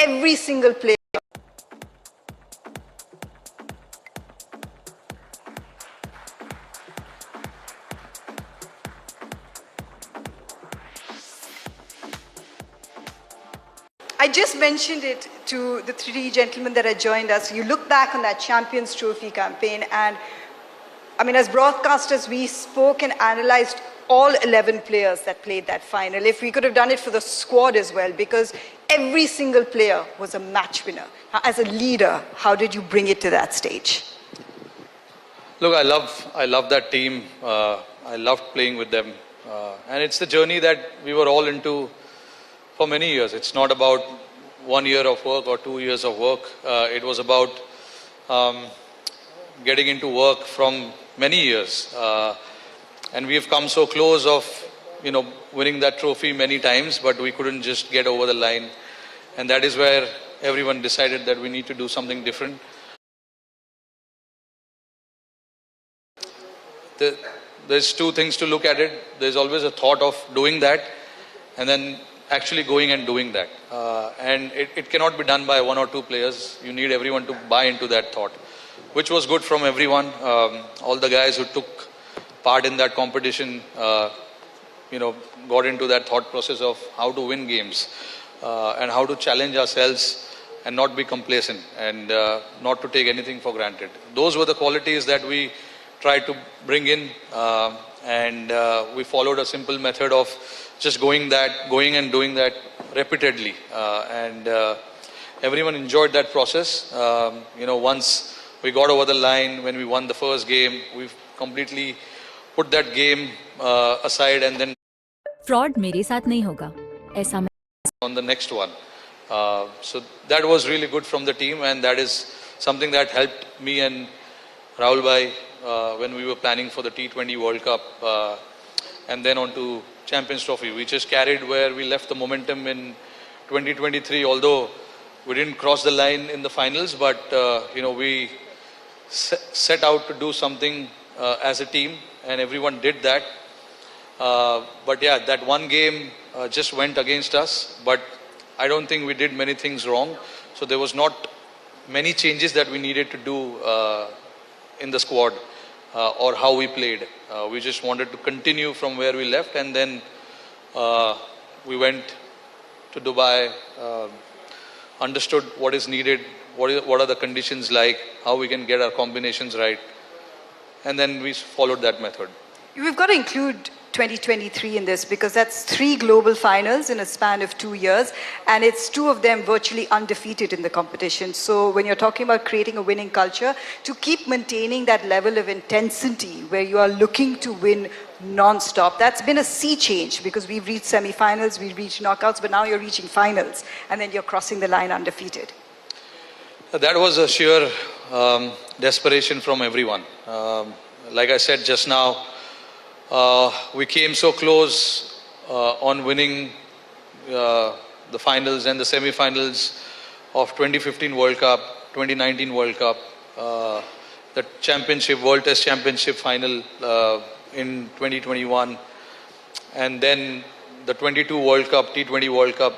every single player. I just mentioned it to the three gentlemen that had joined us. You look back on that Champions Trophy campaign, and I mean, as broadcasters, we spoke and analyzed all 11 players that played that final. If we could have done it for the squad as well, because every single player was a match winner. As a leader, how did you bring it to that stage? Look, I love that team. I loved playing with them. And it's the journey that we were all into for many years. It's not about 1 year of work or 2 years of work. It was about getting into work from many years. And we have come so close of, winning that trophy many times, but we couldn't just get over the line. And that is where everyone decided that we need to do something different. There's two things to look at it. There's always a thought of doing that, and then actually going and doing that. And it cannot be done by 1 or 2 players. You need everyone to buy into that thought, which was good from everyone. All the guys who took part in that competition, got into that thought process of how to win games and how to challenge ourselves and not be complacent and not to take anything for granted. Those were the qualities that we tried to bring in, and we followed a simple method of just going and doing that repeatedly, and everyone enjoyed that process. Once we got over the line, when we won the first game, we've completely put that game aside, and then fraud मेरे साथ नहीं होगा ऐसा मैं on the next one. So that was really good from the team, and that is something that helped me and Rahul Bhai when we were planning for the T20 World Cup, and then on to Champions Trophy. We just carried where we left the momentum in 2023, although we didn't cross the line in the finals, but we set out to do something as a team, and everyone did that. But yeah, that one game just went against us, but I don't think we did many things wrong. So there was not many changes that we needed to do in the squad or how we played. We just wanted to continue from where we left, and then we went to Dubai, understood what is needed, what are the conditions like, how we can get our combinations right, and then we followed that method. We've got to include 2023 in this, because that's 3 global finals in a span of 2 years, and it's 2 of them virtually undefeated in the competition. So when you're talking about creating a winning culture, to keep maintaining that level of intensity where you are looking to win non-stop, that's been a sea change, because we've reached semi-finals, we've reached knockouts, but now you're reaching finals, and then you're crossing the line undefeated. That was a sheer desperation from everyone. Like I said just now, we came so close on winning the finals and the semi-finals of 2015 World Cup, 2019 World Cup, the championship, World Test Championship final in 2021, and then the 22 World Cup, T20 World Cup,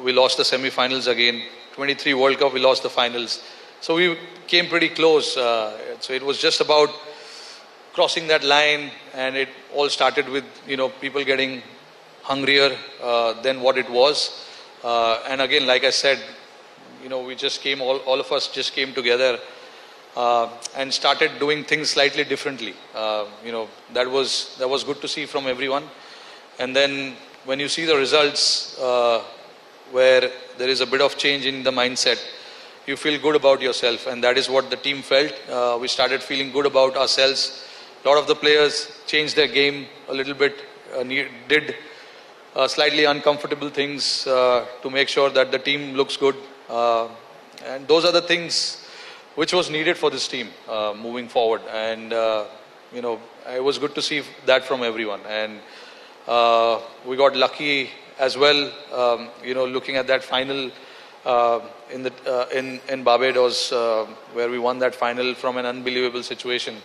we lost the semi-finals again. 23 World Cup, we lost the finals. So we came pretty close. So it was just about crossing that line, and it all started with people getting hungrier than what it was, and again, like I said, we just came, all of us just came together and started doing things slightly differently. That was good to see from everyone. And then when you see the results where there is a bit of change in the mindset, you feel good about yourself, and that is what the team felt. We started feeling good about ourselves. A lot of the players changed their game a little bit, did slightly uncomfortable things to make sure that the team looks good. And those are the things which was needed for this team moving forward. And, it was good to see that from everyone. And we got lucky as well, looking at that final in Barbados, where we won that final from an unbelievable situation.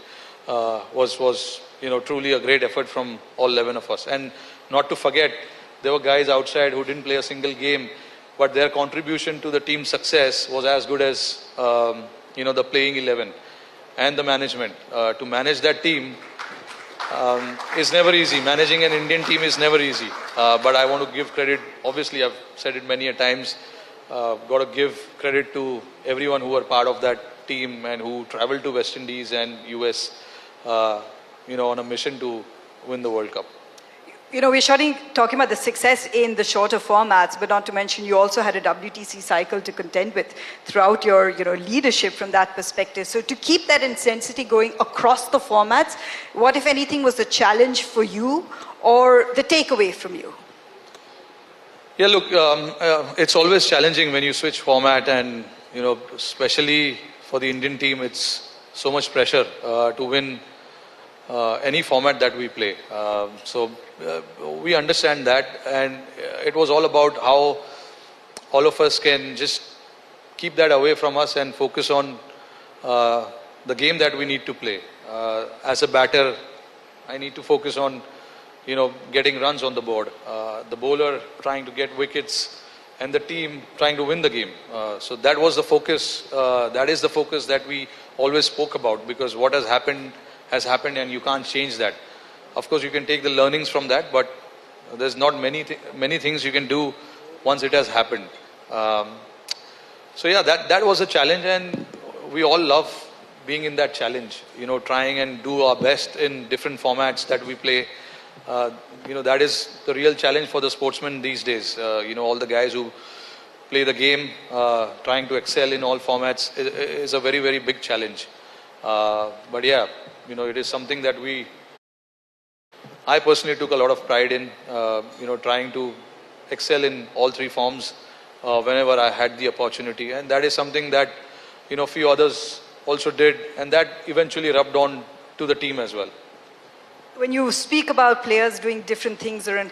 Was truly a great effort from all 11 of us. And not to forget, there were guys outside who didn't play a single game, but their contribution to the team's success was as good as the playing 11 and the management. To manage that team is never easy. Managing an Indian team is never easy. But I want to give credit. Obviously, I've said it many a times. Got to give credit to everyone who were part of that team and who traveled to West Indies and US, on a mission to win the World Cup. We're talking about the success in the shorter formats, but not to mention you also had a WTC cycle to contend with throughout your leadership from that perspective. So to keep that intensity going across the formats, what, if anything, was the challenge for you or the takeaway from you? Yeah, look, it's always challenging when you switch format, and especially for the Indian team, it's so much pressure to win any format that we play. So we understand that, and it was all about how all of us can just keep that away from us and focus on the game that we need to play. As a batter, I need to focus on getting runs on the board, the bowler trying to get wickets, and the team trying to win the game. So that was the focus. That is the focus that we always spoke about, because what has happened and you can't change that. Of course, you can take the learnings from that, but there's not many things you can do once it has happened. So yeah, that was a challenge, and we all love being in that challenge. Trying and do our best in different formats that we play. That is the real challenge for the sportsmen these days. All the guys who play the game, trying to excel in all formats is a very, very big challenge. But yeah, it is something that I personally took a lot of pride in, trying to excel in all three forms whenever I had the opportunity. And that is something that, a few others also did, and that eventually rubbed on to the team as well. When you speak about players doing different things or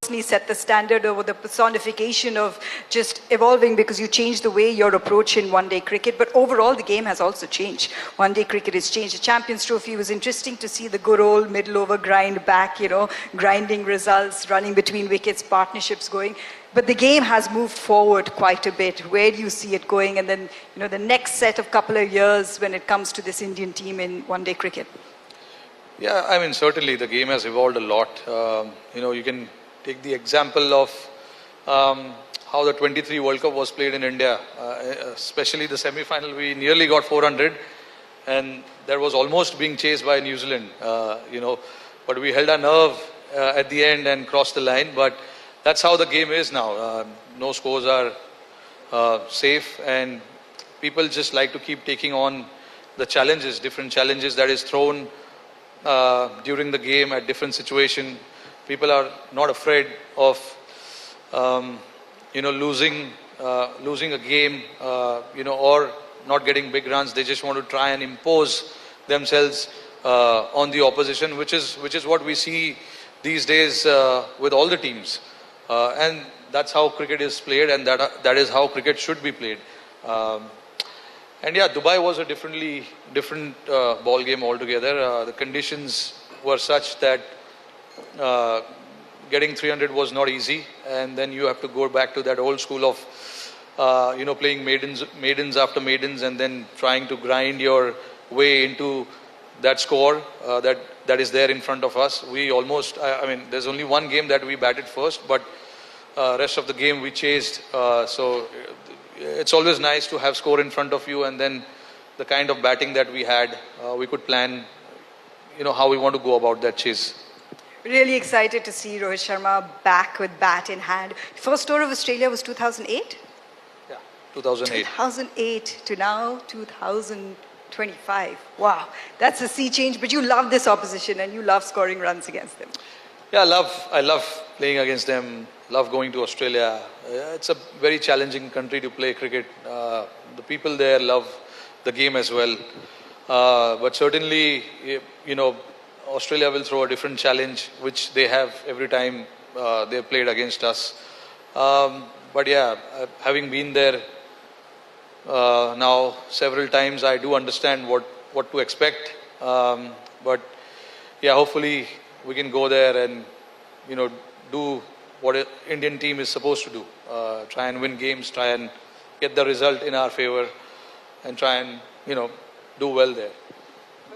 personally set the standard over the personification of just evolving, because you change the way your approach in one-day cricket, but overall the game has also changed. One-day cricket has changed. The Champions Trophy was interesting to see the good old middle over grind back, grinding results, running between wickets, partnerships going. But the game has moved forward quite a bit. Where do you see it going? And then, the next set of couple of years when it comes to this Indian team in one-day cricket? Yeah, certainly the game has evolved a lot. You can take the example of how the 23 World Cup was played in India, especially the semi-final. We nearly got 400, and that was almost being chased by New Zealand, but we held our nerve at the end and crossed the line. But that's how the game is now. No scores are safe, and people just like to keep taking on the challenges, different challenges that is thrown during the game at different situation. People are not afraid of, losing a game, or not getting big runs. They just want to try and impose themselves on the opposition, which is what we see these days with all the teams. And that's how cricket is played, and that is how cricket should be played. And yeah, Dubai was a different ball game altogether. The conditions were such that getting 300 was not easy, and then you have to go back to that old school of playing maidens after maidens, and then trying to grind your way into that score that is there in front of us. We almost, there's only one game that we batted first, but rest of the game we chased. So it's always nice to have score in front of you, and then the kind of batting that we had, we could plan, how we want to go about that chase. Really excited to see Rohit Sharma back with bat in hand. First tour of Australia was 2008? Yeah, 2008. 2008 to now 2025. Wow, that's a sea change, but you love this opposition and you love scoring runs against them. Yeah, I love playing against them, love going to Australia. It's a very challenging country to play cricket. The people there love the game as well. But certainly, Australia will throw a different challenge, which they have every time they played against us. But yeah, having been there now several times, I do understand what to expect. But yeah, hopefully we can go there and do what an Indian team is supposed to do. try and win games, try and get the result in our favor, and try and, do well there.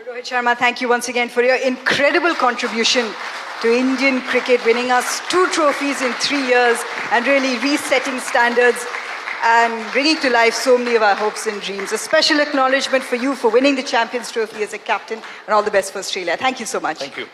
Rohit Sharma, thank you once again for your incredible contribution to Indian cricket, winning us 2 trophies in 3 years and really resetting standards and bringing to life so many of our hopes and dreams. A special acknowledgement for you for winning the Champions Trophy as a captain, and all the best for Australia. Thank you so much. Thank you.